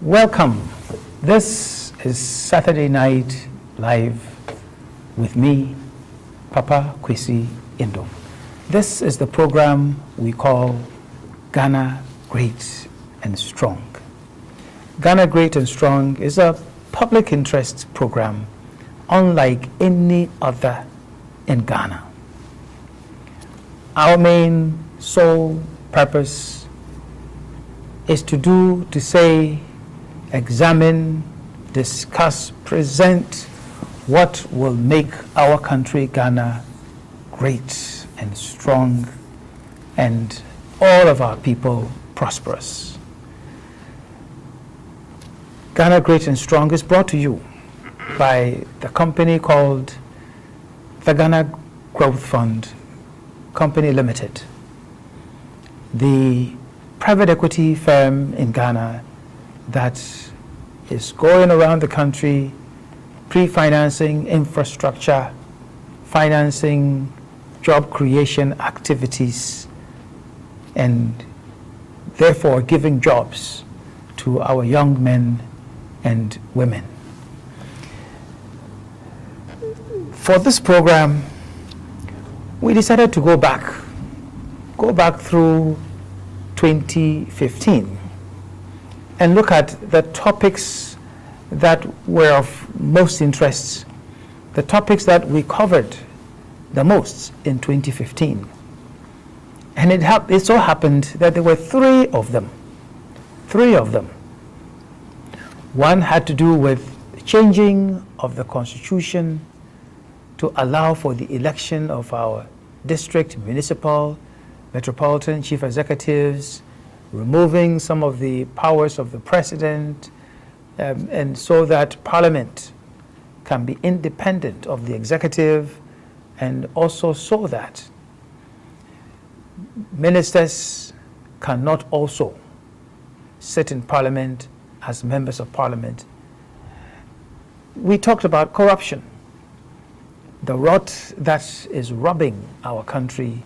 Welcome. This is Saturday Night Live with me, Papa Kwesi Indo. This is the program we call Ghana Great and Strong. Ghana Great and Strong is a public interest program unlike any other in Ghana. Our main sole purpose is to say, examine, discuss, present what will make our country Ghana great and strong and all of our people prosperous. Ghana Great and Strong is brought to you by the company called the Ghana Growth Fund Company Limited, the private equity firm in Ghana that is going around the country pre-financing infrastructure, financing job creation activities, and therefore giving jobs to our young men and women. For this program, we decided to go back through 2015 and look at the topics that were of most interest, the topics that we covered the most in 2015. And it so happened that there were three of them. One had to do with changing of the constitution to allow for the election of our district, municipal, metropolitan chief executives, removing some of the powers of the president, and so that parliament can be independent of the executive, and also so that ministers cannot also sit in parliament as members of parliament. We talked about corruption, the rot that is robbing our country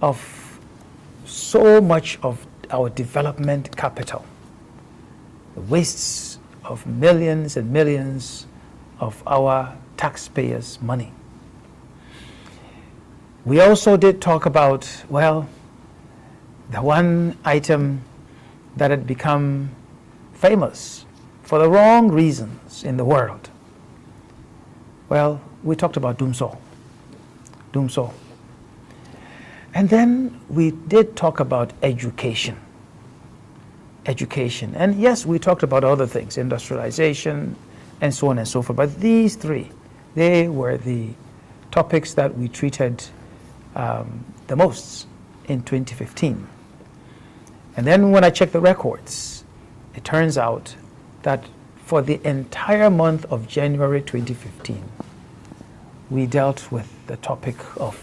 of so much of our development capital, the wastes of millions and millions of our taxpayers' money. We also did talk about, the one item that had become famous for the wrong reasons in the world. We talked about Dumsor. And then we did talk about education. And yes, we talked about other things, industrialization, and so on and so forth. But these three, they were the topics that we treated the most in 2015. And then when I checked the records, it turns out that for the entire month of January 2015, we dealt with the topic of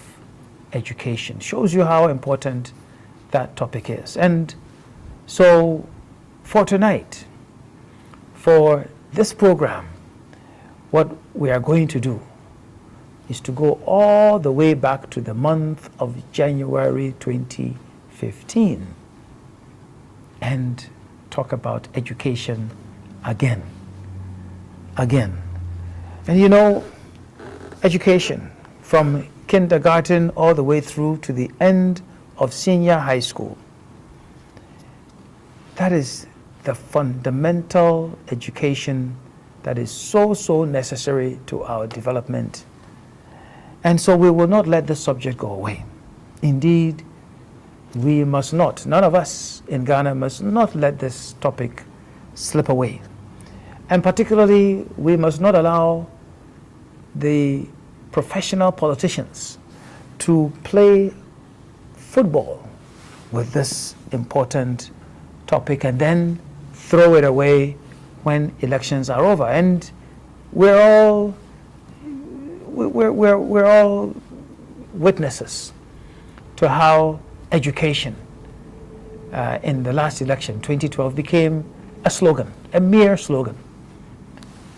education. Shows you how important that topic is. And so for tonight, for this program, what we are going to do is to go all the way back to the month of January 2015 and talk about education again. And education from kindergarten all the way through to the end of senior high school. That is the fundamental education that is so necessary to our development. And so we will not let this subject go away. Indeed, we must not, none of us in Ghana must not let this topic slip away. And particularly, we must not allow the professional politicians to play football with this important topic and then throw it away when elections are over. And we're all witnesses to how education in the last election, 2012, became a slogan, a mere slogan.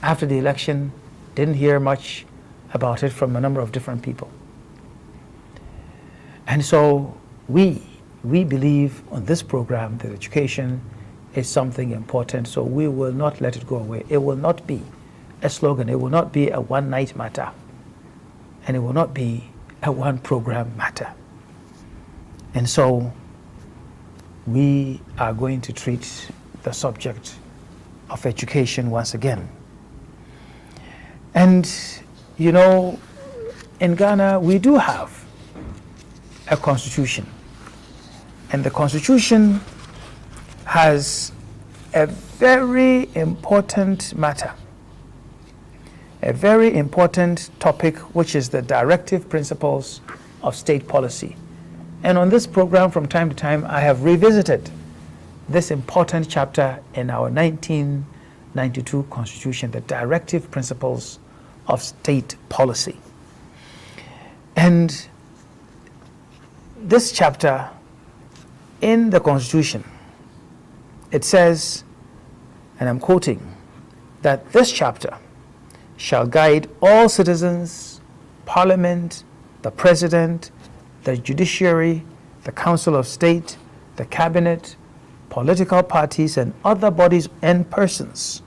After the election, didn't hear much about it from a number of different people. And so we believe on this program that education is something important, so we will not let it go away. It will not be a slogan. It will not be a one-night matter. And it will not be a one-program matter. And so we are going to treat the subject of education once again. And, you know, in Ghana, we do have a constitution. And the constitution has a very important matter, a very important topic, which is the directive principles of state policy. And on this program, from time to time, I have revisited this important chapter in our 1992 Constitution, the directive principles of state policy. And this chapter in the Constitution, it says, and I'm quoting, that this chapter shall guide all citizens, Parliament, the President, the Judiciary, the Council of State, the Cabinet, political parties, and other bodies and persons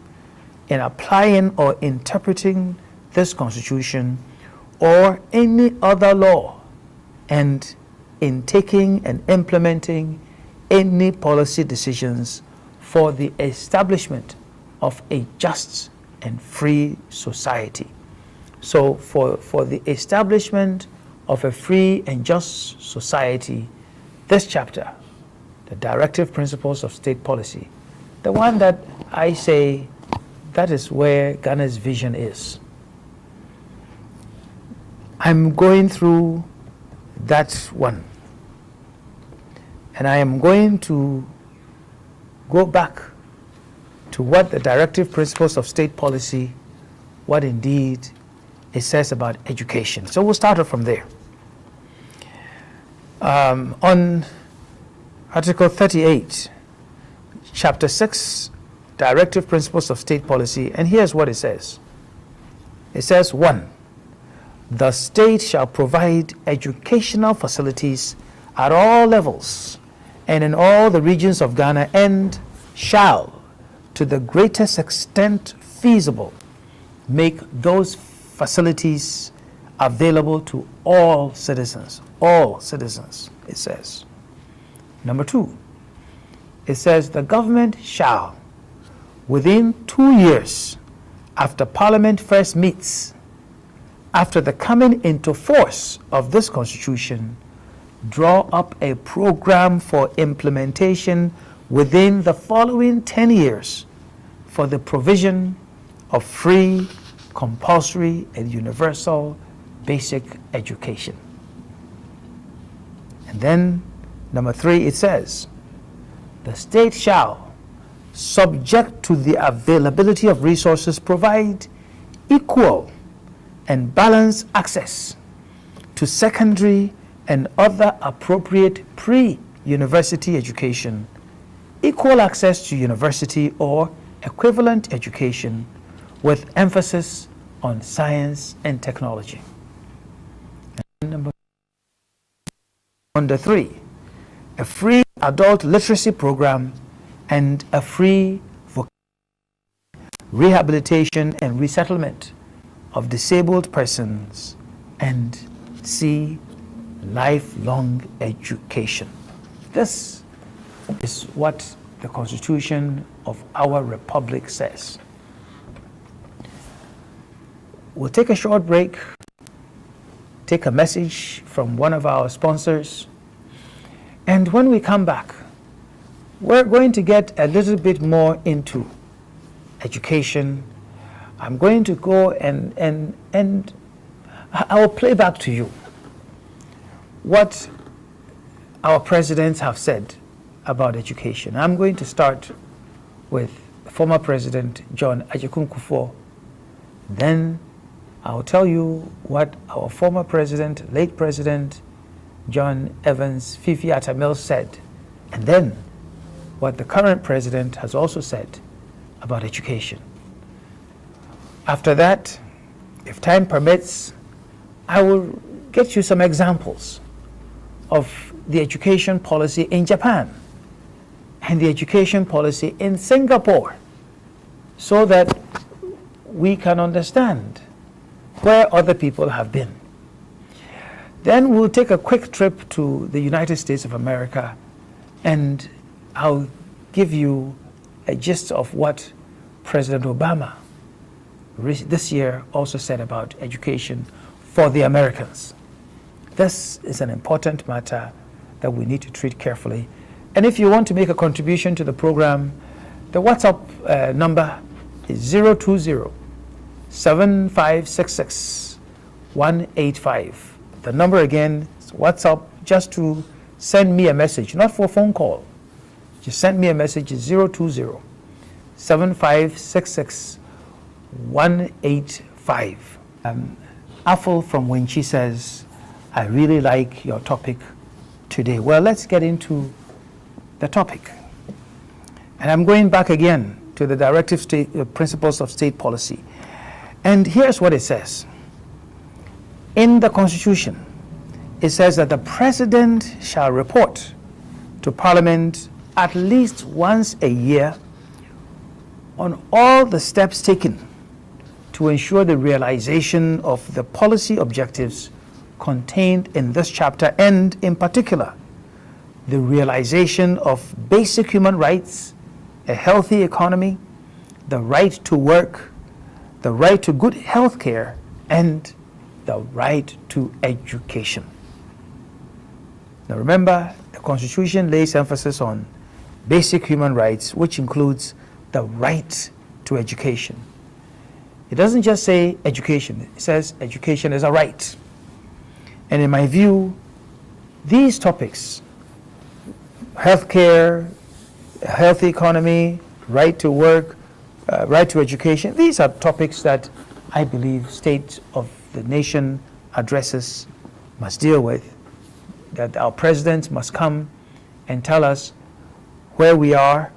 in applying or interpreting this Constitution or any other law, and in taking and implementing any policy decisions for the establishment of a just and free society. So for the establishment of a free and just society, this chapter, the directive principles of state policy, the one that I say that is where Ghana's vision is. I'm going through that one, and I am going to go back to what the directive principles of state policy, what indeed it says about education. So we'll start off from there. On Article 38, Chapter 6, Directive Principles of State Policy, and here's what it says. It says, 1. The state shall provide educational facilities at all levels and in all the regions of Ghana, and shall, to the greatest extent feasible, make those facilities available to all citizens. All citizens, it says. Number 2, it says the government shall, within 2 years after Parliament first meets, after the coming into force of this Constitution, draw up a program for implementation within the following 10 years for the provision of free, compulsory, and universal basic education. And then, number 3, it says, the state shall, subject to the availability of resources, provide equal and balanced access to secondary and other appropriate pre-university education, equal access to university or equivalent education with emphasis on science and technology. And number 3, a free adult literacy program and a free rehabilitation and resettlement of disabled persons, and C, lifelong education. This is what the Constitution of our Republic says. We'll take a short break, take a message from one of our sponsors, and when we come back, we're going to get a little bit more into education. I'm going to go and I will play back to you what our presidents have said about education. I'm going to start with former President John Agyekum Kufuor. Then I'll tell you what our former president, late President John Evans Fifi Atta-Mills said, and then what the current president has also said about education. After that, if time permits, I will get you some examples of the education policy in Japan and the education policy in Singapore so that we can understand where other people have been. Then we'll take a quick trip to the United States of America, and I'll give you a gist of what President Obama this year also said about education for the Americans. This is an important matter that we need to treat carefully. And if you want to make a contribution to the program, the WhatsApp number is 020-7566-185. The number again is WhatsApp, just to send me a message, not for a phone call. Just send me a message at 020-7566-185. Aful from Winchi says, I really like your topic today. Well, let's get into the topic. And I'm going back again to the directive principles of state policy. And here's what it says. In the Constitution, it says that the President shall report to Parliament at least once a year on all the steps taken to ensure the realization of the policy objectives contained in this chapter, and in particular, the realization of basic human rights, a healthy economy, the right to work, the right to good health care, and the right to education. Now remember, the Constitution lays emphasis on basic human rights, which includes the right to education. It doesn't just say education, it says education is a right. And in my view, these topics, healthcare, a healthy economy, right to work, right to education, these are topics that I believe state of the nation addresses must deal with, that our president must come and tell us where we are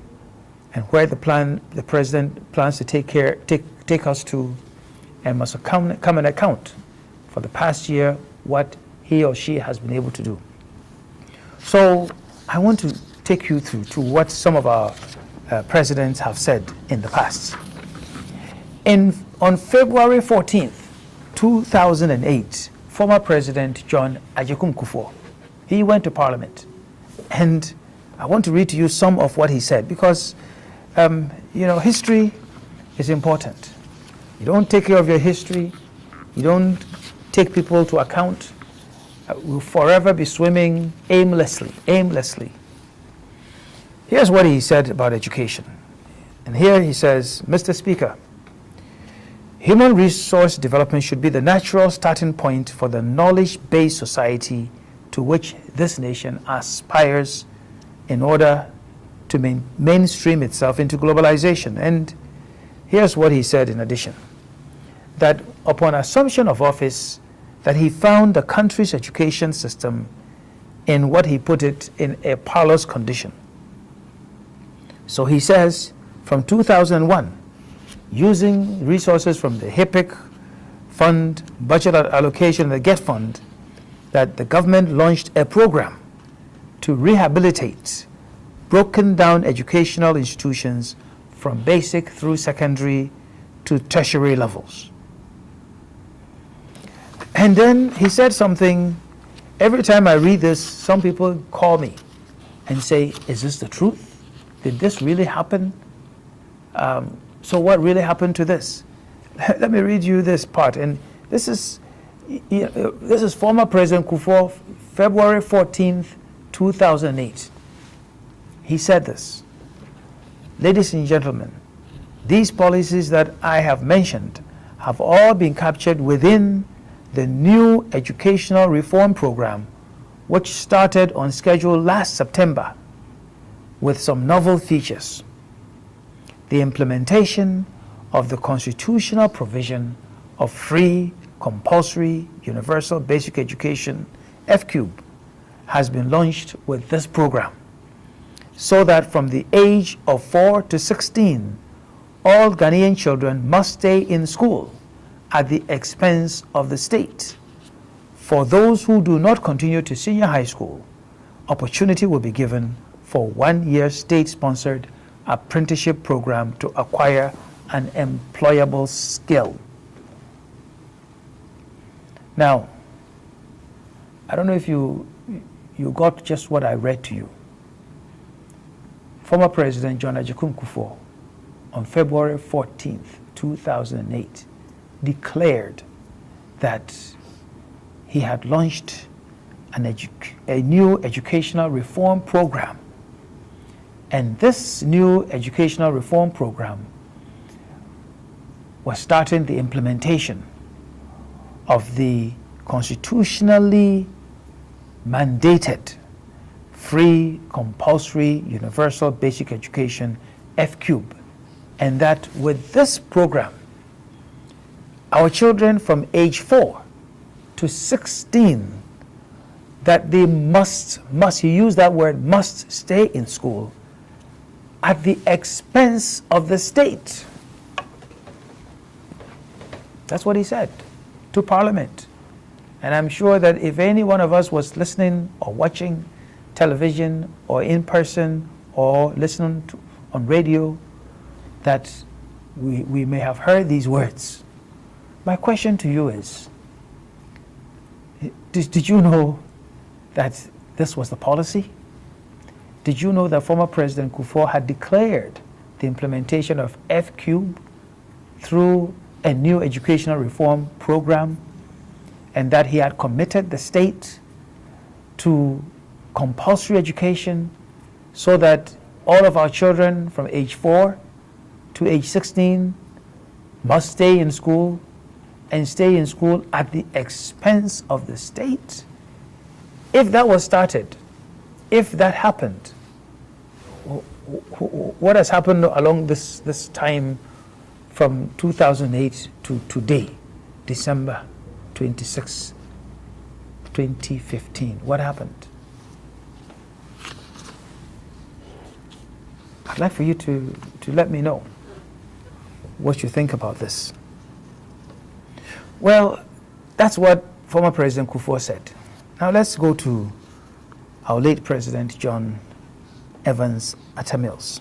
and where the president plans to take us to, and must come and account for the past year what he or she has been able to do. So I want to take you through to what some of our presidents have said in the past. On February 14th, 2008, former President John Agyekum Kufuor, he went to Parliament, and I want to read to you some of what he said, because history is important. You don't take care of your history, you don't take people to account, we'll forever be swimming aimlessly. Here's what he said about education. And here he says, Mr. Speaker, human resource development should be the natural starting point for the knowledge-based society to which this nation aspires in order to mainstream itself into globalization. And here's what he said in addition, that upon assumption of office, that he found the country's education system in what he put it in a parlous condition. So he says, from 2001, using resources from the HIPC fund, budget allocation, the GET fund, that the government launched a program to rehabilitate broken down educational institutions from basic through secondary to tertiary levels. And then he said something, every time I read this, some people call me and say, is this the truth? Did this really happen? So what really happened to this? Let me read you this part. And this is former President Kufuor, February 14th, 2008. He said this, ladies and gentlemen, these policies that I have mentioned have all been captured within the new educational reform program, which started on schedule last September with some novel features. The implementation of the constitutional provision of free, compulsory, universal basic education, FCUBE, has been launched with this program, so that from the age of 4 to 16, all Ghanaian children must stay in school at the expense of the state. For those who do not continue to senior high school, opportunity will be given for 1-year state-sponsored apprenticeship program to acquire an employable skill. Now, I don't know if you got just what I read to you. Former President John Agyekum Kufuor, on February 14th, 2008, declared that he had launched a new educational reform program. And this new educational reform program was starting the implementation of the constitutionally mandated free, compulsory, universal basic education, FCUBE. And that with this program, our children from age 4 to 16, that they must, he used that word, must stay in school at the expense of the state. That's what he said to Parliament. And I'm sure that if any one of us was listening or watching television or in person or listening on radio, that we may have heard these words. My question to you is, did you know that this was the policy? Did you know that former President Kufuor had declared the implementation of FCUBE through a new educational reform program, and that he had committed the state to compulsory education so that all of our children from age 4 to age 16 must stay in school, and stay in school at the expense of the state? If that was started, if that happened, what has happened along this time from 2008 to today, December 26, 2015? What happened? I'd like for you to let me know what you think about this. Well, that's what former President Kufuor said. Now let's go to our late President John Evans Atta Mills.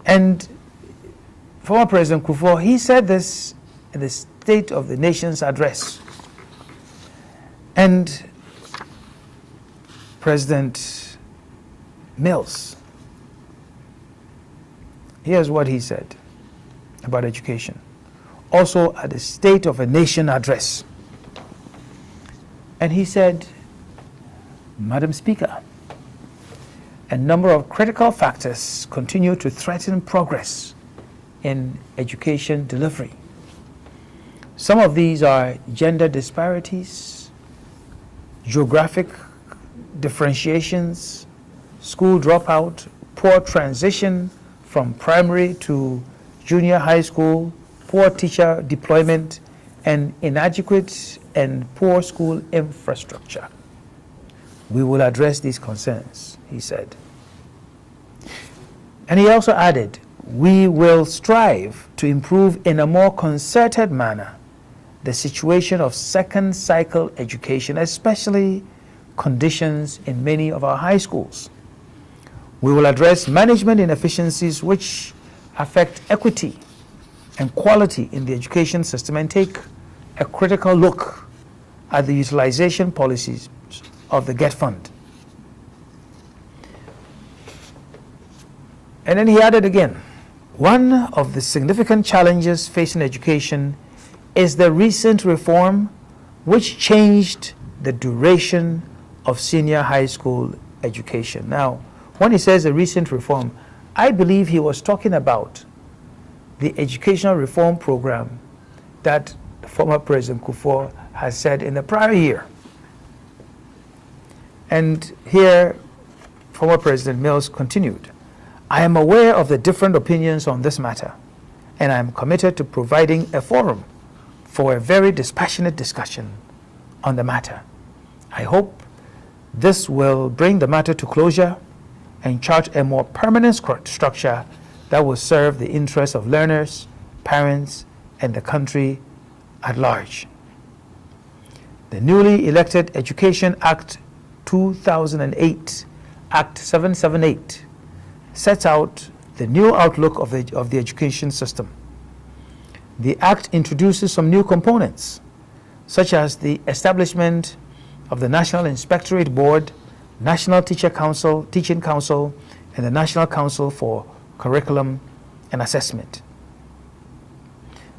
And former President Kufuor, he said this in the State of the Nation's address. And President Mills, here's what he said about education. Also at the State of a Nation address. And he said, Madam Speaker, a number of critical factors continue to threaten progress in education delivery. Some of these are gender disparities, geographic differentiations, school dropout, poor transition from primary to junior high school, poor teacher deployment, and inadequate and poor school infrastructure. We will address these concerns, he said. And he also added, we will strive to improve in a more concerted manner the situation of second cycle education, especially conditions in many of our high schools. We will address management inefficiencies which affect equity and quality in the education system, and take a critical look at the utilization policies of the GET Fund. And then he added again, one of the significant challenges facing education is the recent reform which changed the duration of senior high school education. Now, when he says a recent reform, I believe he was talking about the educational reform program that former President Kufuor has said in the prior year. And here, former President Mills continued, I am aware of the different opinions on this matter, and I am committed to providing a forum for a very dispassionate discussion on the matter. I hope this will bring the matter to closure and chart a more permanent structure that will serve the interests of learners, parents, and the country at large. The newly elected Education Act 2008 Act 778 sets out the new outlook of the education system. The Act introduces some new components, such as the establishment of the National Inspectorate Board, National Teaching Council, and the National Council for Curriculum and Assessment.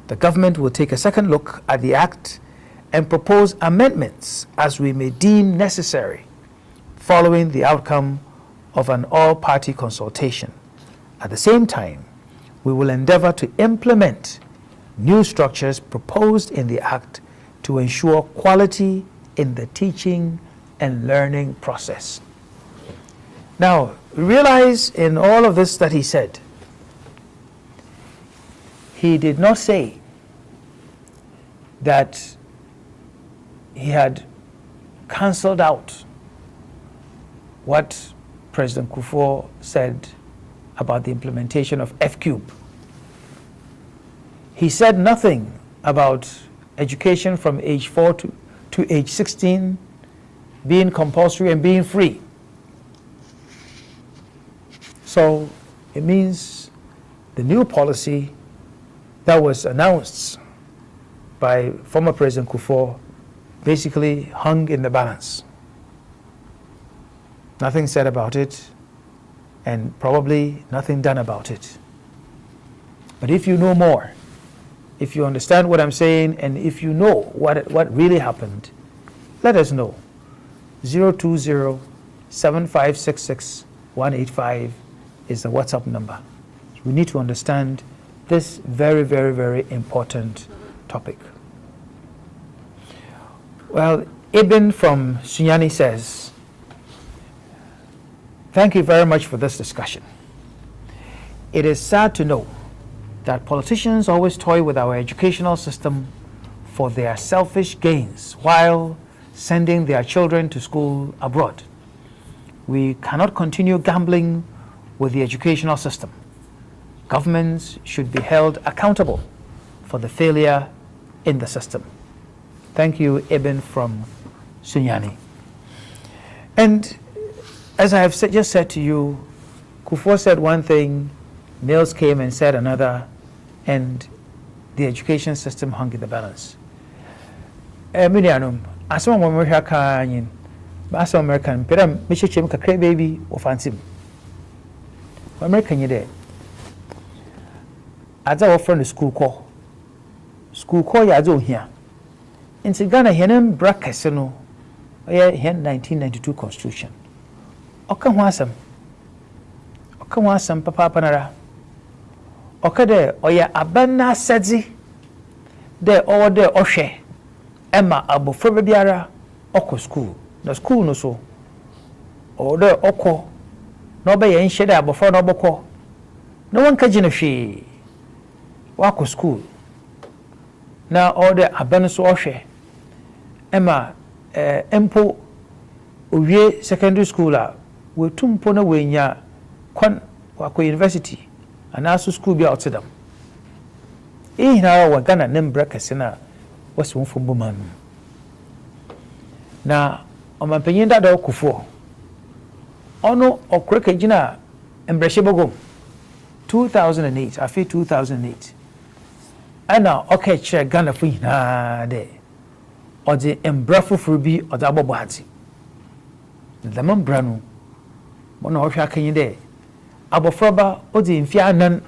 The government will take a second look at the Act and propose amendments as we may deem necessary, following the outcome of an all-party consultation. At the same time, we will endeavor to implement new structures proposed in the Act to ensure quality in the teaching and learning process. Now, realize in all of this that he said, he did not say that he had cancelled out what President Kufuor said about the implementation of F-Cube. He said nothing about education from age 4 to age 16 being compulsory and being free. So it means the new policy that was announced by former President Kufuor basically hung in the balance. Nothing said about it, and probably nothing done about it. But if you know more, if you understand what I'm saying, and if you know what really happened, let us know. 020-7566-185 is the WhatsApp number. We need to understand this very, very, very important topic. Well, Ibn from Sunyani says, thank you very much for this discussion. It is sad to know that politicians always toy with our educational system for their selfish gains while sending their children to school abroad. We cannot continue gambling with the educational system. Governments should be held accountable for the failure in the system. Thank you, Ibn from Sunyani. And as I have just said to you, Kufuor said one thing, Mills came and said another, and the education system hung in the balance. Minianum, as one American can, as American, Peram, Michel Chimka, cray baby, or fancy. American, you there. As our friend the school call ya do here. In Ghana, Henem Brackasino, here 1992 Constitution. Okawasam Papa Panara. Okade oya abana sedzi de ode ohwe ema abofra biara oko school na school no so ode oko na obeye nhye de abofra no oboko na wonka gine hwe wako school na ode abana so ohwe ema empo owie secondary school a wetumpo na wenya kwan wako university anaso school bi outside them hina wa Ghana nembra kase na wasi won fombo man na omampanyin dada Kufuor ono okreka gina embrahye bogom 2008 afi 2008 ana okay che Ghana fu hina de odi embrafo frubi oda abobo hati the membra no mono ohwa kan de abofraba odi mfia nan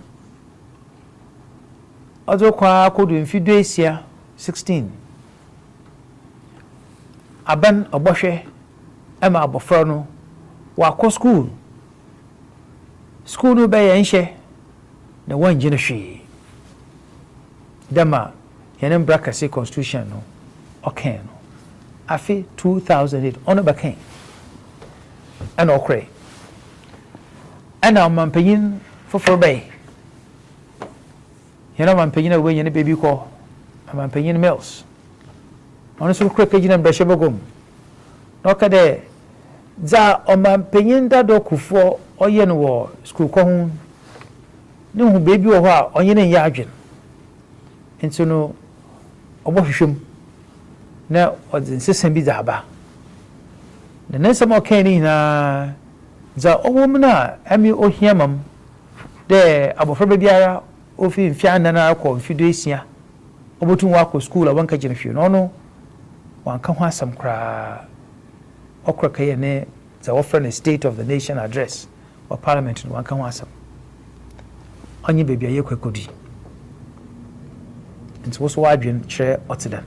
ozo kwa kodu mfido esia 16 aban obohwe ema abofra no wa school no be yenhye na wanje no hwe dama yenem brakase constitution no okay no afi 2008 ono bakan ana okre ana mampanyin foforo bay yana mampanyin a wenye ne baby ko mampanyin Mills ono so kreka gina mbehye bogom no kade za o mampanyin dado Kufuor oye no wo school ko hu ne hu baby wo ho a onye ne ya adwen ento no obohwehwem na odin sesem bi daba na nsem okay ni na za owomna ami ohiamam de abofra biara ofi mfia nana akọ mfido esia obotum wako school a wanka gina fie no wanka ho asam kra okra kaye ne za offer the state of the nation address or parliament no wanka ho asam onye bebia ye kwekodi nti wo so wadwen kire otedan.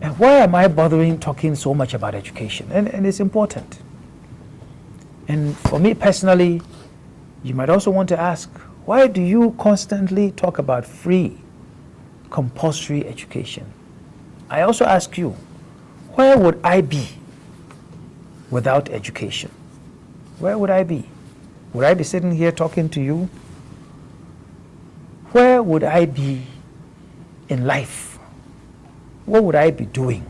And why am I bothering talking so much about education? And it's important. And for me personally, you might also want to ask, why do you constantly talk about free, compulsory education? I also ask you, where would I be without education? Where would I be? Would I be sitting here talking to you? Where would I be in life? What would I be doing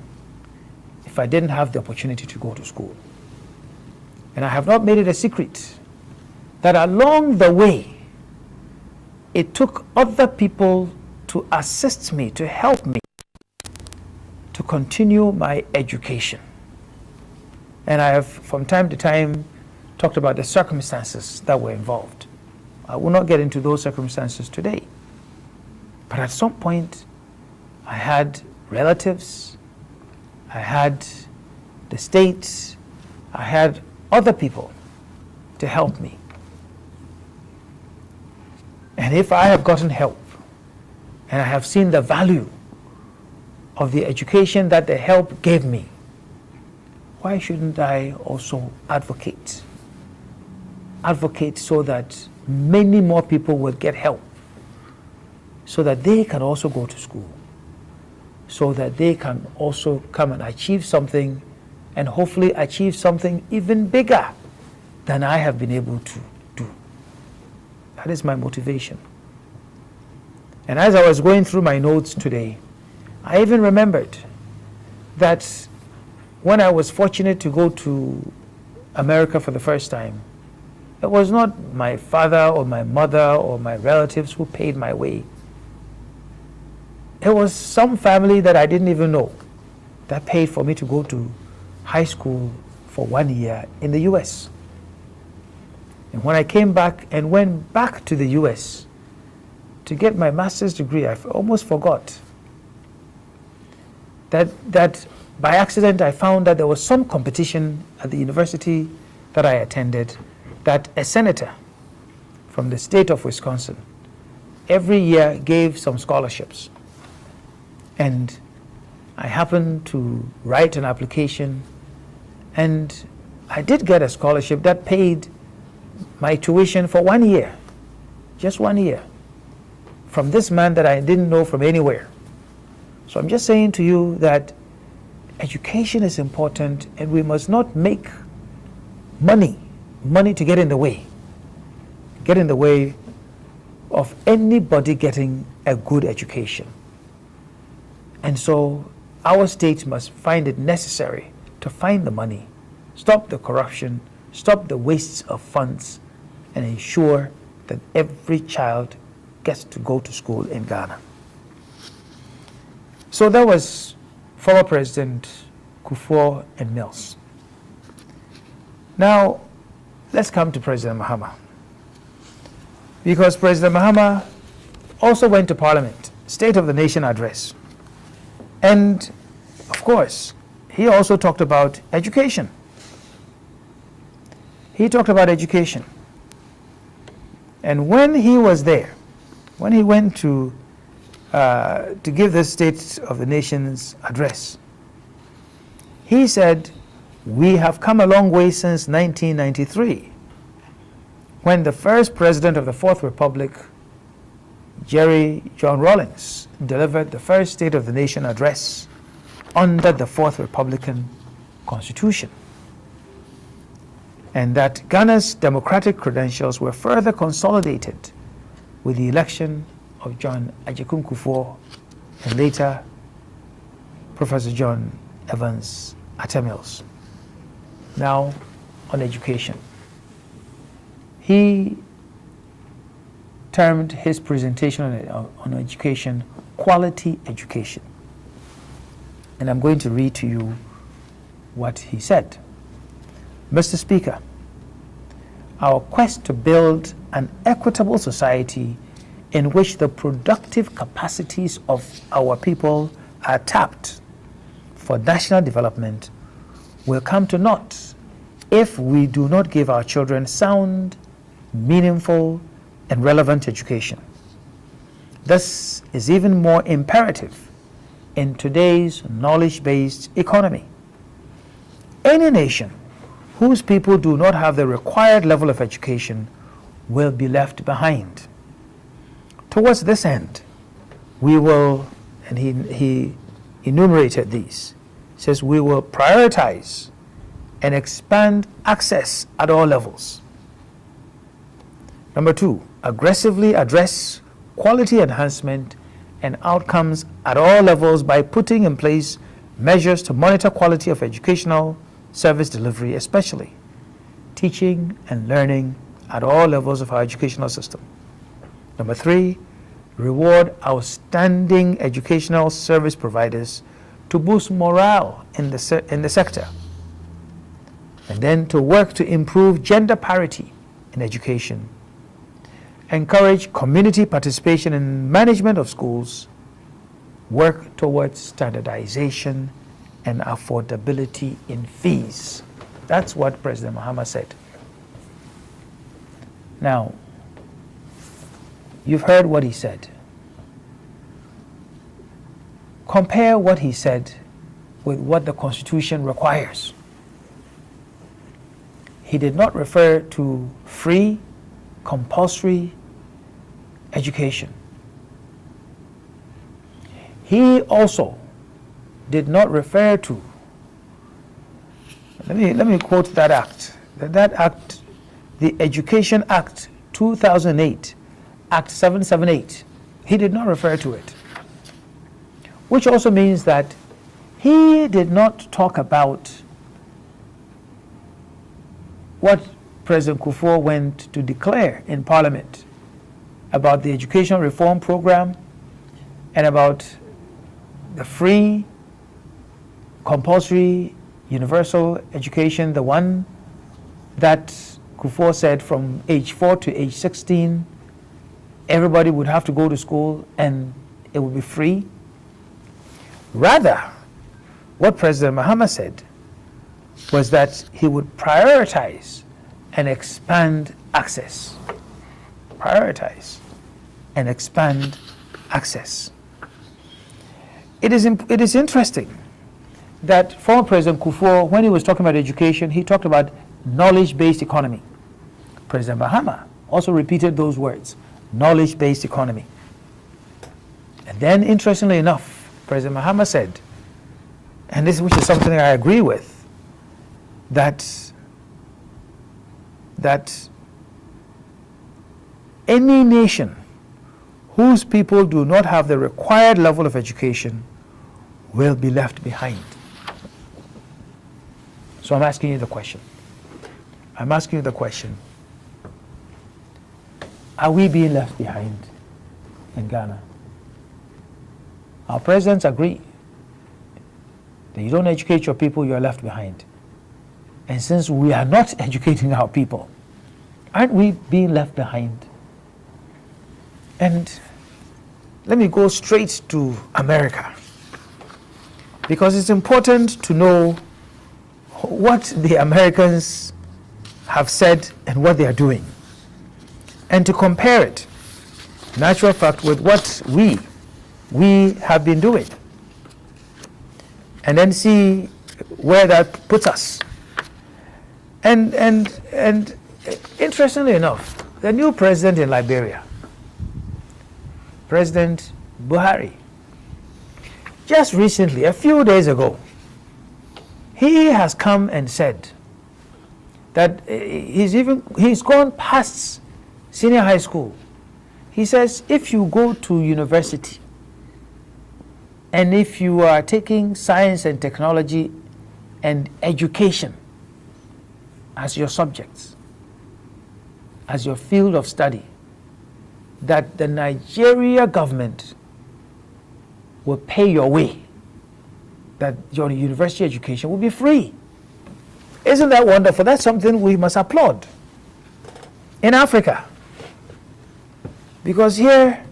if I didn't have the opportunity to go to school? And I have not made it a secret that along the way, it took other people to assist me, to help me to continue my education. And I have, from time to time, talked about the circumstances that were involved. I will not get into those circumstances today. But at some point, I had relatives, I had the state, I had other people to help me. And if I have gotten help and I have seen the value of the education that the help gave me, why shouldn't I also advocate? Advocate so that many more people will get help, so that they can also go to school, so that they can also come and achieve something, and hopefully achieve something even bigger than I have been able to do. That is my motivation. And as I was going through my notes today, I even remembered that when I was fortunate to go to America for the first time, it was not my father or my mother or my relatives who paid my way. It was some family that I didn't even know that paid for me to go to high school for 1 year in the US. And when I came back and went back to the US to get my master's degree, I almost forgot that by accident I found that there was some competition at the university that I attended, that a senator from the state of Wisconsin every year gave some scholarships. And I happened to write an application, and I did get a scholarship that paid my tuition for 1 year, just 1 year, from this man that I didn't know from anywhere. So I'm just saying to you that education is important, and we must not make money to get in the way of anybody getting a good education. And so our state must find it necessary to find the money, stop the corruption, stop the wastes of funds, and ensure that every child gets to go to school in Ghana. So that was former President Kufuor and Mills. Now, let's come to President Mahama. Because President Mahama also went to Parliament, State of the Nation address. And, of course, he also talked about education. He talked about education. And when he was there, when he went to give the State of the Nation's address, he said, we have come a long way since 1993, when the first president of the Fourth Republic, Jerry John Rawlings, delivered the first State of the Nation address under the Fourth Republican Constitution. And that Ghana's democratic credentials were further consolidated with the election of John Agyekum Kufuor and later Professor John Evans Atta Mills. Now, on education. He termed his presentation on education quality education. And I'm going to read to you what he said. Mr. Speaker, our quest to build an equitable society in which the productive capacities of our people are tapped for national development will come to naught if we do not give our children sound, meaningful, and relevant education. This is even more imperative in today's knowledge-based economy. Any nation whose people do not have the required level of education will be left behind. Towards this end, we will, and he enumerated these, says we will prioritize and expand access at all levels. Number 2, aggressively address quality enhancement and outcomes at all levels by putting in place measures to monitor quality of educational service delivery, especially teaching and learning at all levels of our educational system. Number 3, reward outstanding educational service providers to boost morale in the sector. And then to work to improve gender parity in education. Encourage community participation in management of schools. Work towards standardization and affordability in fees. That's what President Mahama said. Now, you've heard what he said. Compare what he said with what the Constitution requires. He did not refer to free, compulsory education. He also did not refer to, let me quote that act. That act, the Education Act 2008, Act 778, he did not refer to it. Which also means that he did not talk about what President Kufuor went to declare in Parliament about the education reform program and about the free, compulsory, universal education, the one that Kufuor said from age 4 to age 16, everybody would have to go to school and it would be free. Rather, what President Mahama said was that he would prioritize and expand access. Prioritize and expand access. It is interesting that former President Kufuor, when he was talking about education, he talked about knowledge-based economy. President Mahama also repeated those words, knowledge-based economy. And then, interestingly enough, President Mahama said, and this which is something I agree with, that any nation whose people do not have the required level of education will be left behind. So I'm asking you the question. Are we being left behind in Ghana? Our presidents agree that you don't educate your people, you are left behind. And since we are not educating our people, aren't we being left behind? And let me go straight to America, because it's important to know what the Americans have said and what they are doing, and to compare it, natural fact, with what we have been doing, and then see where that puts us. And interestingly enough, the new president in Liberia, President Buhari, just recently, a few days ago, he has come and said that he's gone past senior high school. He says if you go to university and if you are taking science and technology and education as your subjects, as your field of study, that the Nigeria government will pay your way, that your university education will be free. Isn't that wonderful? That's something we must applaud in Africa. Because here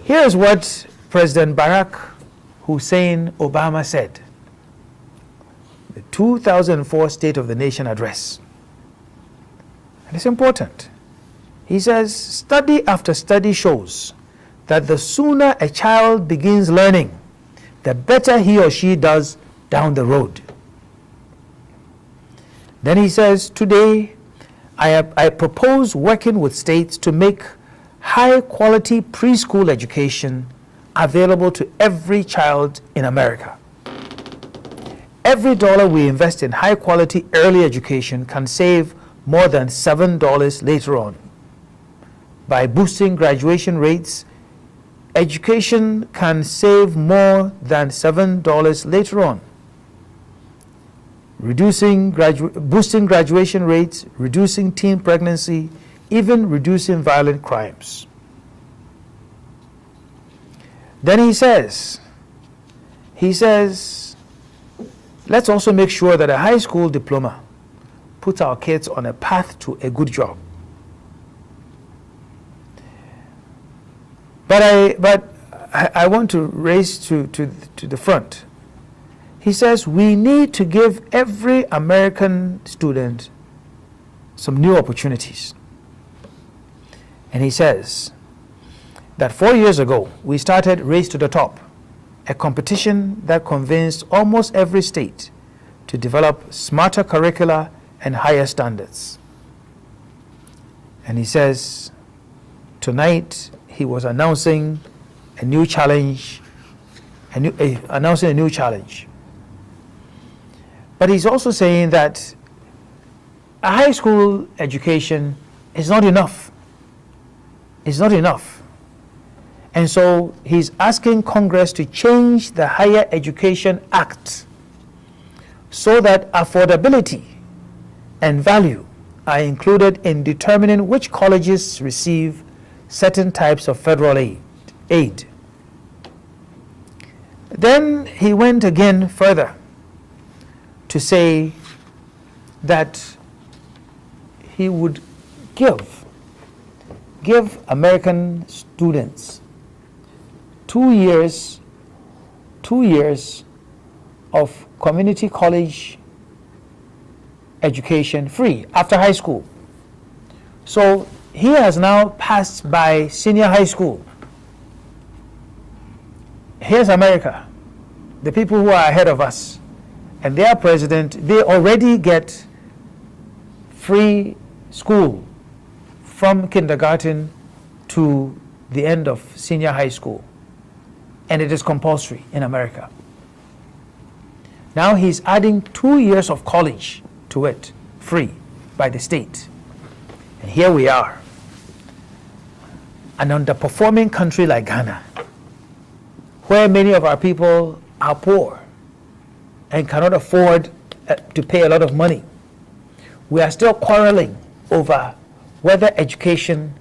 is what President Barack Hussein Obama said. The 2004 State of the Nation address. And it's important. He says, study after study shows that the sooner a child begins learning, the better he or she does down the road. Then he says, today I propose working with states to make high quality preschool education available to every child in America. Every dollar we invest in high quality early education can save more than $7 later on. By boosting graduation rates, education can save more than $7 later on. Boosting graduation rates, reducing teen pregnancy, even reducing violent crimes. Then he says, let's also make sure that a high school diploma puts our kids on a path to a good job. But I want to raise to the front. He says we need to give every American student some new opportunities. And he says that 4 years ago, we started Race to the Top, a competition that convinced almost every state to develop smarter curricula and higher standards. And he says tonight he was announcing a new challenge, announcing a new challenge. But he's also saying that a high school education is not enough. It's not enough. And so he's asking Congress to change the Higher Education Act so that affordability and value are included in determining which colleges receive certain types of federal aid. Then he went again further to say that he would give American students 2 years of community college education free after high school. So he has now passed by senior high school. Here's America, the people who are ahead of us, and their president, they already get free school from kindergarten to the end of senior high school. And it is compulsory in America. Now he's adding 2 years of college to it, free by the state. And here we are, an underperforming country like Ghana, where many of our people are poor and cannot afford to pay a lot of money. We are still quarreling over whether education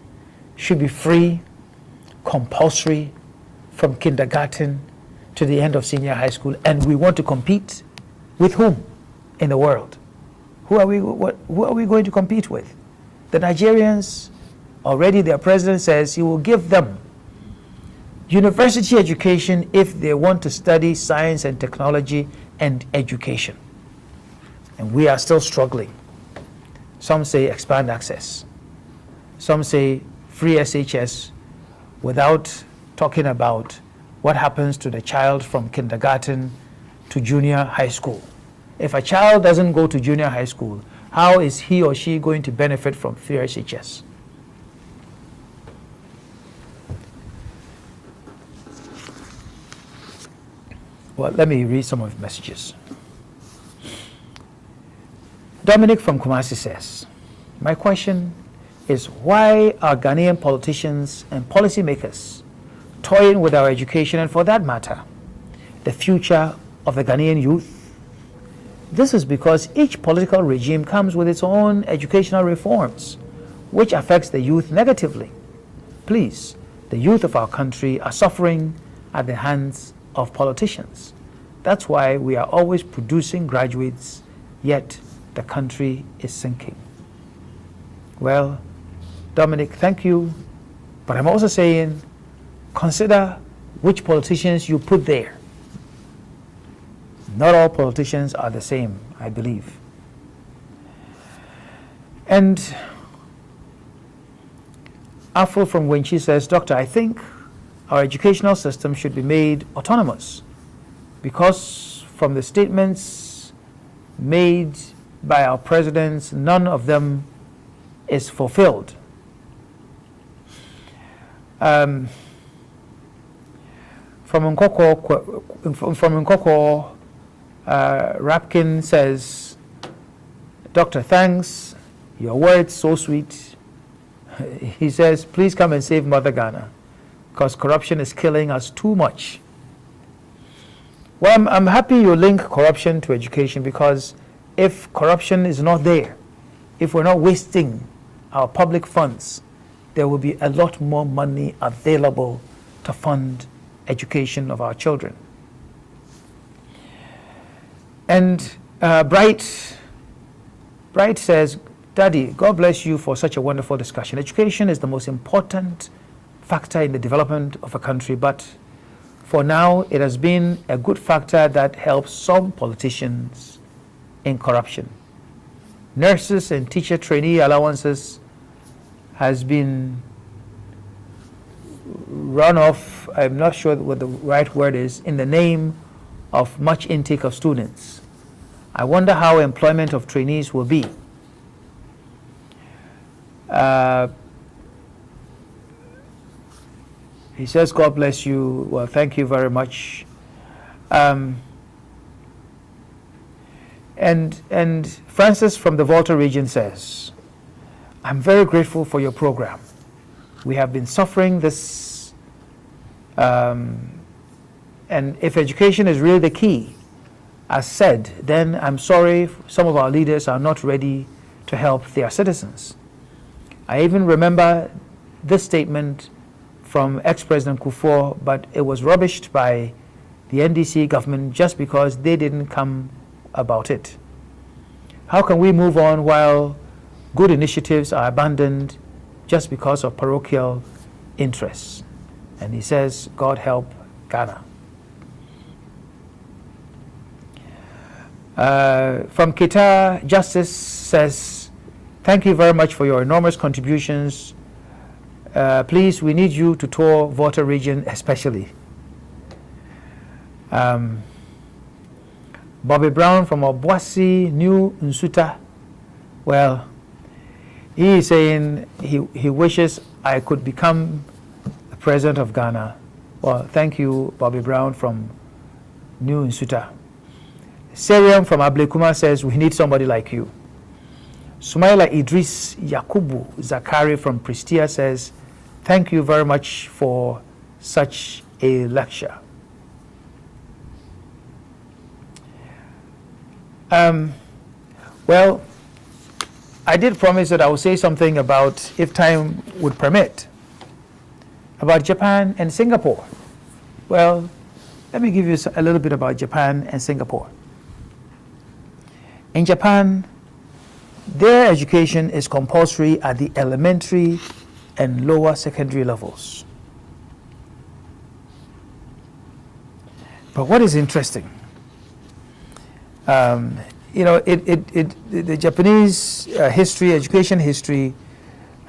should be free, compulsory, from kindergarten to the end of senior high school, and we want to compete with whom in the world? Who are we going to compete with? The Nigerians, already their president says he will give them university education if they want to study science and technology and education. And we are still struggling. Some say expand access. Some say free SHS without talking about what happens to the child from kindergarten to junior high school. If a child doesn't go to junior high school, how is he or she going to benefit from free SHS? Well, let me read some of the messages. Dominic from Kumasi says, my question is, why are Ghanaian politicians and policymakers toying with our education and, for that matter, the future of the Ghanaian youth? This is because each political regime comes with its own educational reforms, which affects the youth negatively. Please, the youth of our country are suffering at the hands of politicians. That's why we are always producing graduates, yet the the country is sinking. Well, Dominic, thank you. But I'm also saying, consider which politicians you put there. Not all politicians are the same, I believe. And Afro from Wenchi says, Doctor, I think our educational system should be made autonomous because from the statements made by our presidents, none of them is fulfilled. From Nkoko, Rapkin says, Doctor, thanks, your words so sweet. He says, please come and save Mother Ghana because corruption is killing us too much. Well, I'm happy you link corruption to education because if corruption is not there, if we're not wasting our public funds, there will be a lot more money available to fund education of our children. And Bright says, Daddy, God bless you for such a wonderful discussion. Education is the most important factor in the development of a country, but for now, it has been a good factor that helps some politicians in corruption. Nurses and teacher trainee allowances has been run off, I'm not sure what the right word is, in the name of much intake of students. I wonder how employment of trainees will be. He says, God bless you. Well, thank you very much. And Francis from the Volta region says, I'm very grateful for your program. We have been suffering this, and if education is really the key, as said, then I'm sorry some of our leaders are not ready to help their citizens. I even remember this statement from ex-President Kufuor, but it was rubbished by the NDC government just because they didn't come about it. How can we move on while good initiatives are abandoned just because of parochial interests? And he says, God help Ghana. From Qatar, Justice says, thank you very much for your enormous contributions. Please, we need you to tour Volta region especially. Bobby Brown from Obuasi, New Nsuta. Well, he is saying he wishes I could become the president of Ghana. Well, thank you, Bobby Brown from New Nsuta. Seriam from Ablekuma says, we need somebody like you. Sumaila Idris Yakubu Zakari from Pristia says, thank you very much for such a lecture. Well, I did promise that I would say something about, if time would permit, about Japan and Singapore. Well, let me give you a little bit about Japan and Singapore. In Japan, their education is compulsory at the elementary and lower secondary levels. But what is interesting, the Japanese history, education history,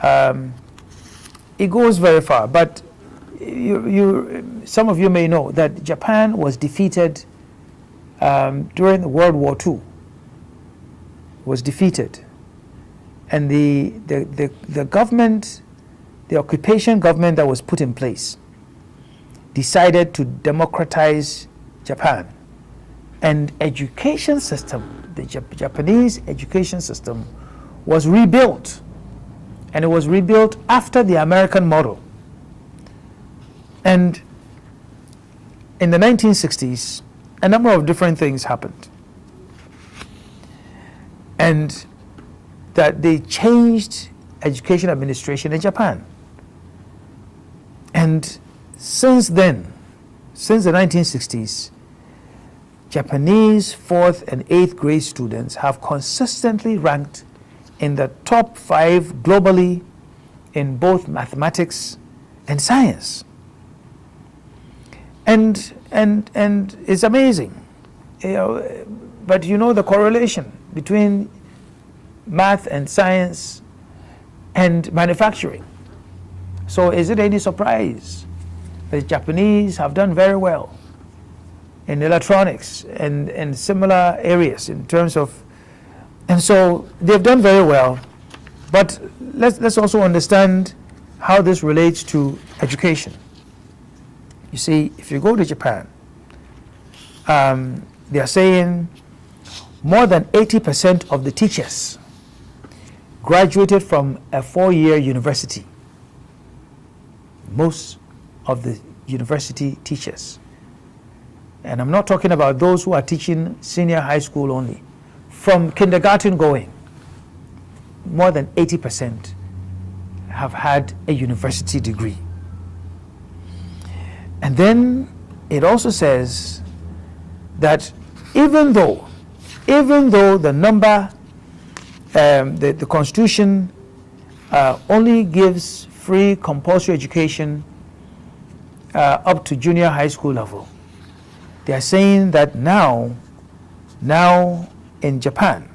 it goes very far. But some of you may know that Japan was defeated during World War II. Was defeated, and the government, the occupation government that was put in place, decided to democratize Japan, and education system, the Japanese education system, was rebuilt, and it was rebuilt after the American model. And in the 1960s, a number of different things happened. And that they changed education administration in Japan. And since then, since the 1960s, Japanese 4th and 8th grade students have consistently ranked in the top 5 globally in both mathematics and science. And it's amazing, but the correlation between math and science and manufacturing. So is it any surprise that the Japanese have done very well in electronics and similar areas in terms of, and so they've done very well, but let's also understand how this relates to education. You see, if you go to Japan, they are saying more than 80% of the teachers graduated from a 4-year university. Most of the university teachers. And I'm not talking about those who are teaching senior high school only. From kindergarten going, more than 80% have had a university degree. And then it also says that even though the number, the Constitution only gives free compulsory education up to junior high school level, they are saying that now in Japan,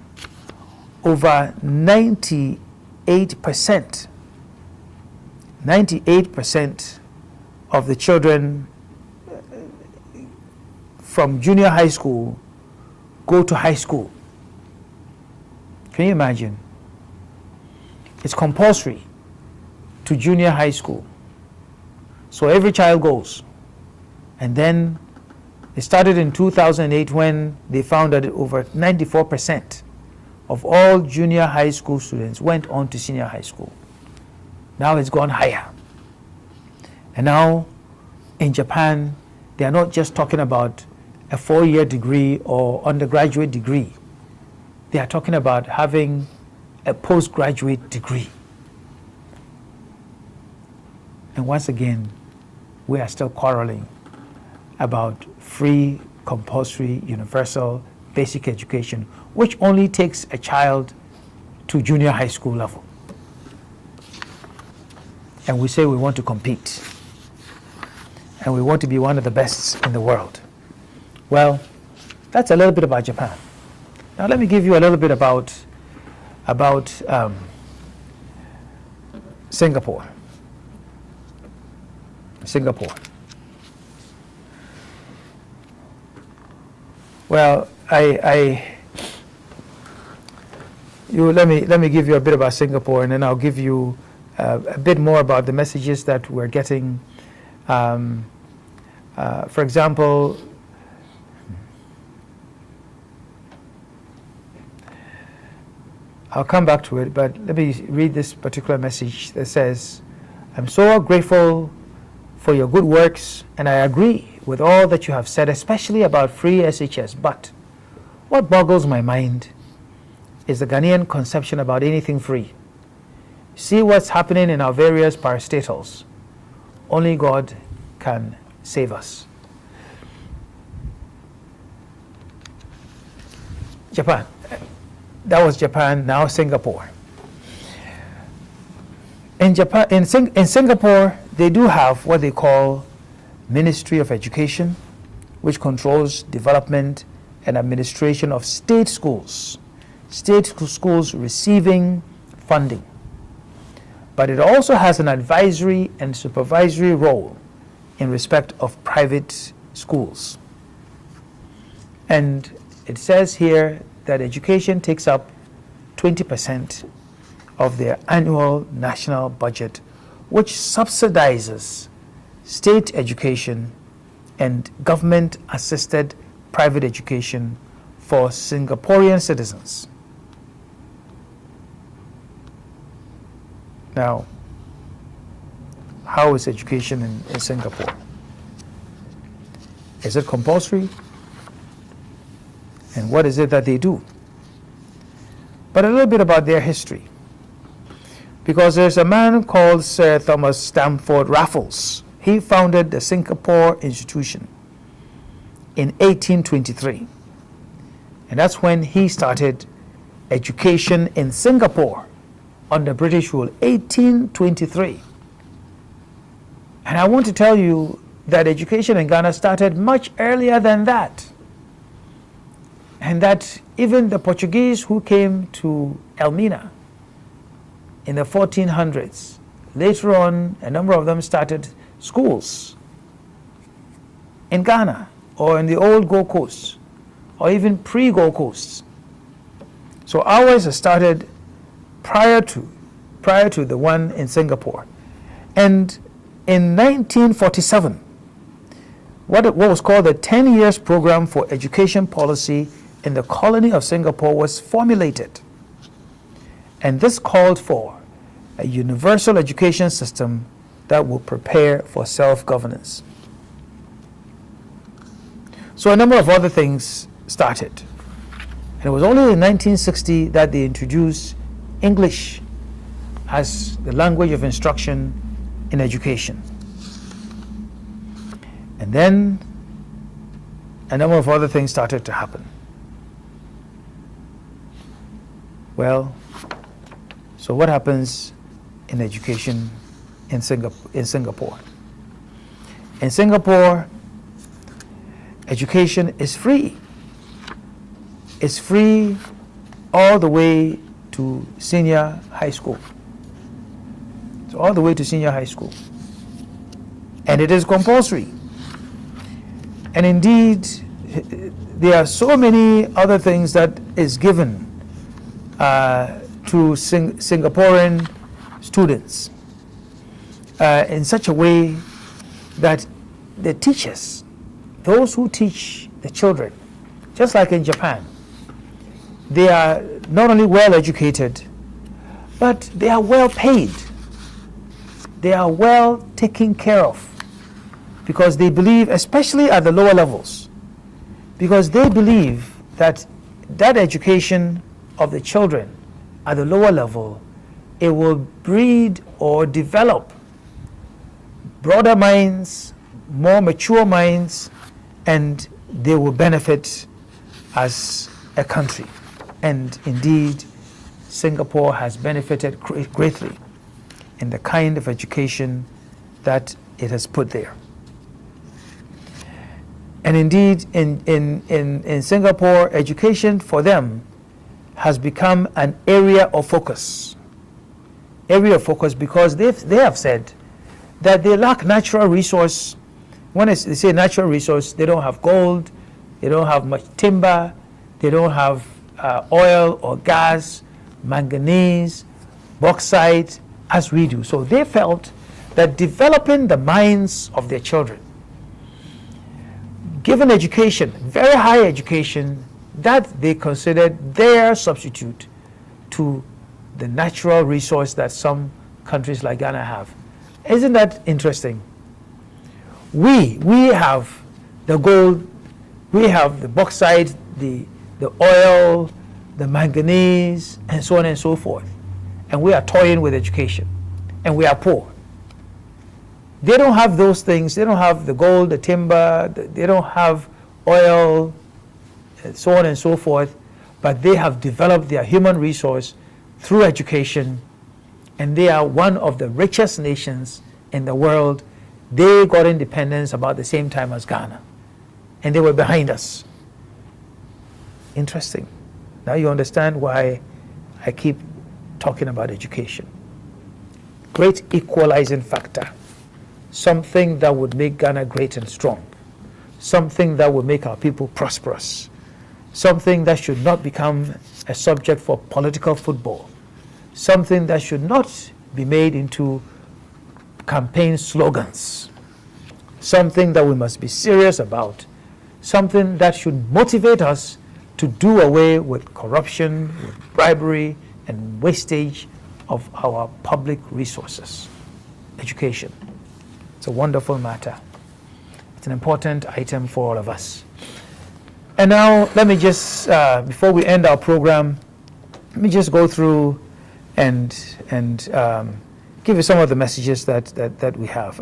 over 98% of the children from junior high school go to high school. Can you imagine? It's compulsory to junior high school. So every child goes. And then it started in 2008 when they found that over 94% of all junior high school students went on to senior high school. Now it's gone higher. And now in Japan, they are not just talking about a 4-year degree or undergraduate degree. They are talking about having a postgraduate degree. And once again, we are still quarreling about free, compulsory, universal, basic education, which only takes a child to junior high school level. And we say we want to compete. And we want to be one of the best in the world. Well, that's a little bit about Japan. Now let me give you a little bit about Singapore. Well, let me give you a bit about Singapore, and then I'll give you a bit more about the messages that we're getting. For example, I'll come back to it, but let me read this particular message that says, "I'm so grateful for your good works, and I agree with all that you have said, especially about free SHS. But what boggles my mind is the Ghanaian conception about anything free. See what's happening in our various parastatals. Only God can save us." Japan. That was Japan, now Singapore. In Singapore, they do have what they call Ministry of Education, which controls development and administration of state schools receiving funding. But it also has an advisory and supervisory role in respect of private schools. And it says here that education takes up 20% of their annual national budget, which subsidizes state education and government-assisted private education for Singaporean citizens. Now, how is education in Singapore? Is it compulsory? And what is it that they do? But a little bit about their history. Because there's a man called Sir Thomas Stamford Raffles. He founded the Singapore Institution in 1823. And that's when he started education in Singapore under British rule, 1823. And I want to tell you that education in Ghana started much earlier than that. And that even the Portuguese who came to Elmina in the 1400s, later on, a number of them started schools in Ghana or in the old Gold Coast or even pre-Gold Coast. So ours started prior to the one in Singapore. And in 1947, what was called the 10 years program for education policy in the colony of Singapore was formulated. And this called for a universal education system that will prepare for self-governance. So a number of other things started. And it was only in 1960 that they introduced English as the language of instruction in education. And then a number of other things started to happen. Well, so what happens in education in Singapore? In Singapore, education is free. It's free all the way to senior high school. So all the way to senior high school. And it is compulsory. And indeed, there are so many other things that is given to Singaporean students in such a way that the teachers, those who teach the children, just like in Japan, they are not only well educated, but they are well paid. They are well taken care of because they believe, especially at the lower levels, because they believe that that education of the children at the lower level, it will breed or develop broader minds, more mature minds, and they will benefit as a country. And indeed, Singapore has benefited greatly in the kind of education that it has put there. And indeed, in Singapore, education for them has become an area of focus. Area of focus because they have said that they lack natural resource. When they say natural resource, they don't have gold, they don't have much timber, they don't have oil or gas, manganese, bauxite, as we do. So they felt that developing the minds of their children, given education, very high education, that they considered their substitute to the natural resource that some countries like Ghana have. Isn't that interesting? We have the gold, we have the bauxite, the oil, the manganese, and so on and so forth. And we are toying with education. And we are poor. They don't have those things. They don't have the gold, the timber, they don't have oil, and so on and so forth. But they have developed their human resource through education. And they are one of the richest nations in the world. They got independence about the same time as Ghana. And they were behind us. Interesting. Now you understand why I keep talking about education. Great equalizing factor. Something that would make Ghana great and strong. Something that would make our people prosperous. Something that should not become a subject for political football. Something that should not be made into campaign slogans. Something that we must be serious about. Something that should motivate us to do away with corruption, with bribery, and wastage of our public resources. Education. It's a wonderful matter. It's an important item for all of us. And now, let me just, before we end our program, let me just go through and give you some of the messages that we have.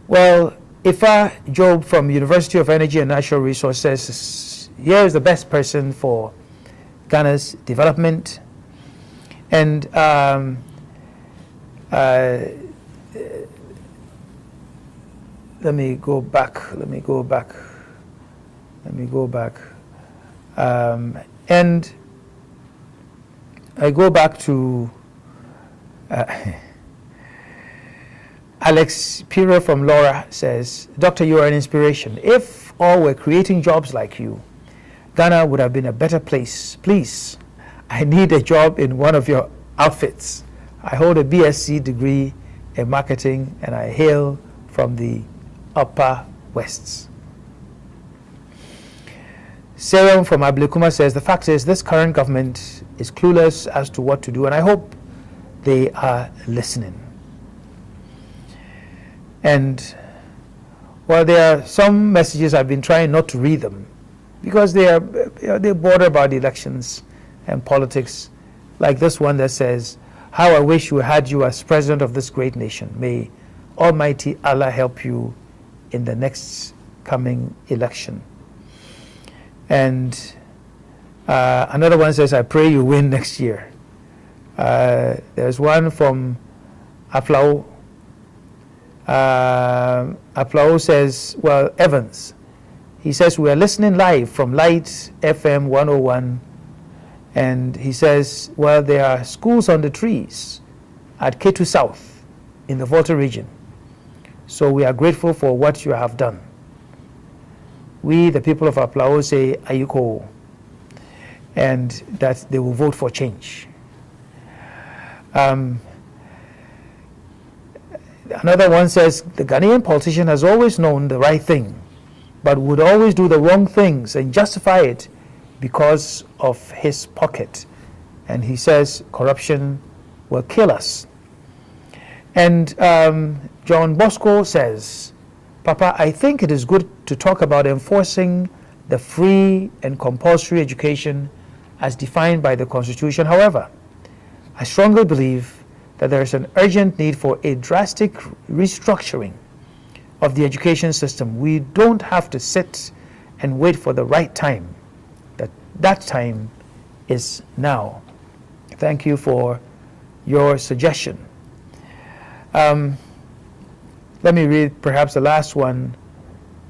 Well, Ifa Job from University of Energy and Natural Resources, here is the best person for Ghana's development. And let me go back. And I go back to Alex Pira from Laura says, Doctor, you are an inspiration. If all were creating jobs like you, Ghana would have been a better place. Please, I need a job in one of your outfits. I hold a BSc degree in marketing and I hail from the Upper Wests. Serum from Ablekuma says, the fact is this current government is clueless as to what to do, and I hope they are listening. And well, there are some messages I've been trying not to read them because they border about elections and politics, like this one that says, how I wish we had you as president of this great nation. May Almighty Allah help you in the next coming election. And another one says, I pray you win next year. There's one from Aflao. Aflao says, well, Evans. He says, we are listening live from Light FM 101. And he says, well, there are schools on the trees at Ketu South in the Volta region. So we are grateful for what you have done. We, the people of Aplao, say Ayuko, and that they will vote for change. Another one says, the Ghanaian politician has always known the right thing, but would always do the wrong things and justify it because of his pocket. And he says, corruption will kill us. And John Bosco says, Papa, I think it is good to talk about enforcing the free and compulsory education as defined by the Constitution. However, I strongly believe that there is an urgent need for a drastic restructuring of the education system. We don't have to sit and wait for the right time. That time is now. Thank you for your suggestion. Let me read perhaps the last one.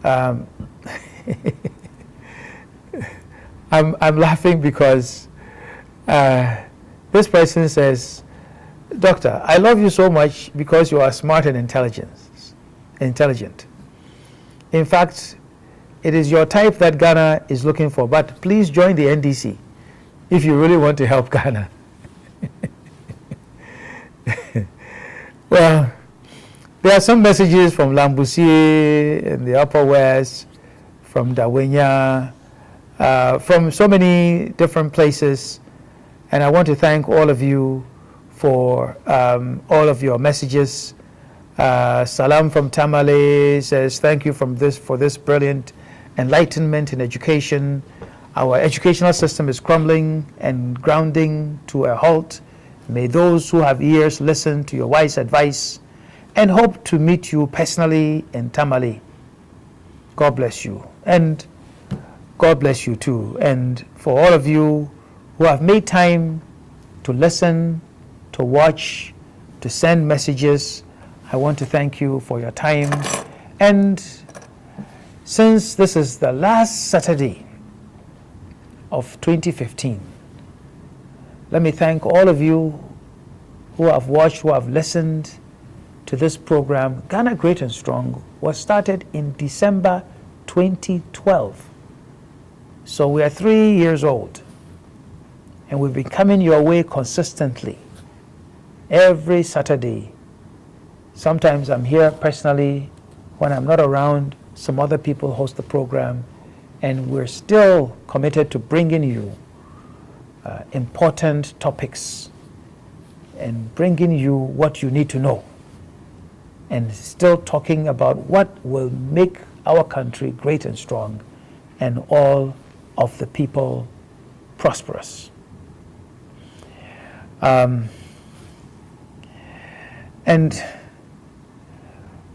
I'm laughing because this person says, Doctor, I love you so much because you are smart and intelligent. In fact, it is your type that Ghana is looking for, but please join the NDC if you really want to help Ghana. Well, there are some messages from Lambusie in the Upper West, from Dawenya, from so many different places, and I want to thank all of you for all of your messages. Salam from Tamale says, thank you for this brilliant enlightenment in education. Our educational system is crumbling and grounding to a halt. May those who have ears listen to your wise advice and hope to meet you personally in Tamale. God bless you. And God bless you too. And for all of you who have made time to listen, to watch, to send messages, I want to thank you for your time. And since this is the last Saturday of 2015, let me thank all of you who have watched, who have listened to this program. Ghana Great and Strong was started in December 2012. So we are 3 years old. And we've been coming your way consistently every Saturday. Sometimes I'm here personally. When I'm not around, some other people host the program. And we're still committed to bringing you important topics and bringing you what you need to know. And still talking about what will make our country great and strong and all of the people prosperous. And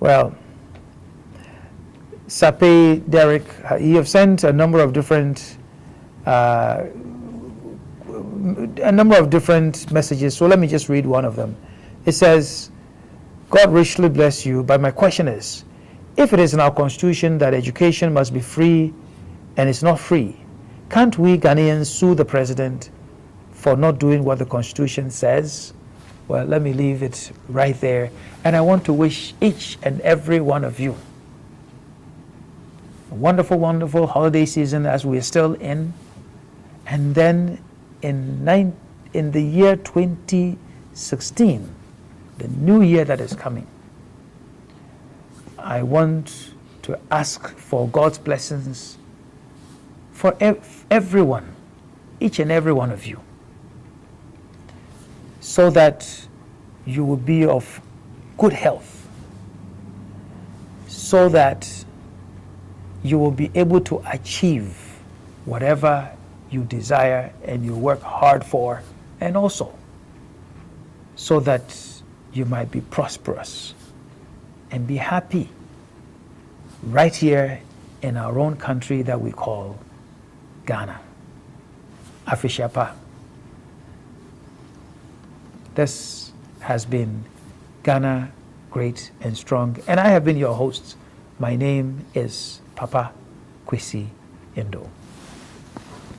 well, Sape Derek, you have sent a number of different messages. So let me just read one of them. It says, God richly bless you, but my question is, if it is in our constitution that education must be free and it's not free, can't we Ghanaians sue the president for not doing what the constitution says? Well, let me leave it right there. And I want to wish each and every one of you a wonderful, wonderful holiday season as we are still in. And then in the year 2016, the new year that is coming, I want to ask for God's blessings for everyone, each and every one of you, so that you will be of good health, so that you will be able to achieve whatever you desire and you work hard for, and also so that you might be prosperous and be happy right here in our own country that we call Ghana. Afishapa. This has been Ghana Great and Strong, and I have been your host. My name is Papa Kwesi Endo.